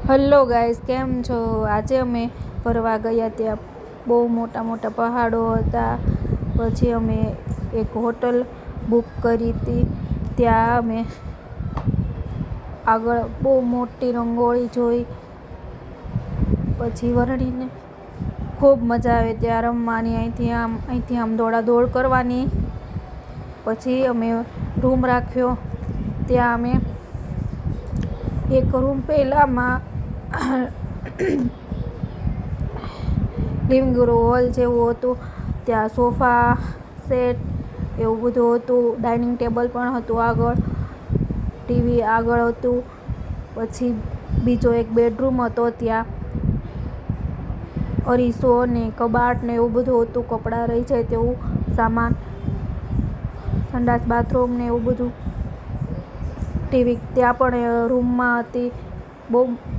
Hello guys, કેમ છો? આજે અમે ફરવા ગયા. ત્યાં બહુ મોટા મોટા પહાડો હતા. પછી અમે એક હોટલ બુક કરી હતી. ત્યાં અમે આગળ બહુ મોટી રંગોળી જોઈ. પછી વરણીને ખૂબ મજા આવે ત્યાં રમવાની. અહીંથી આમ દોડાદોડ કરવાની. પછી અમે રૂમ રાખ્યો. ત્યાં અમે એક રૂમ પહેલામાં લિવિંગ હોલ જેવું હતું. ત્યાં સોફા સેટ એવું બધું હતું. ડાઇનિંગ ટેબલ પણ હતું આગળ. ટીવી આગળ હતું. પછી બીજો એક બેડરૂમ હતો. ત્યાં અરીસો ને કબાટ ને એવું બધું હતું. કપડાં રહી જાય તેવું સામાન, સંડાસ બાથરૂમ ને એવું બધું. ટીવી ત્યાં પણ રૂમમાં હતી. બહુ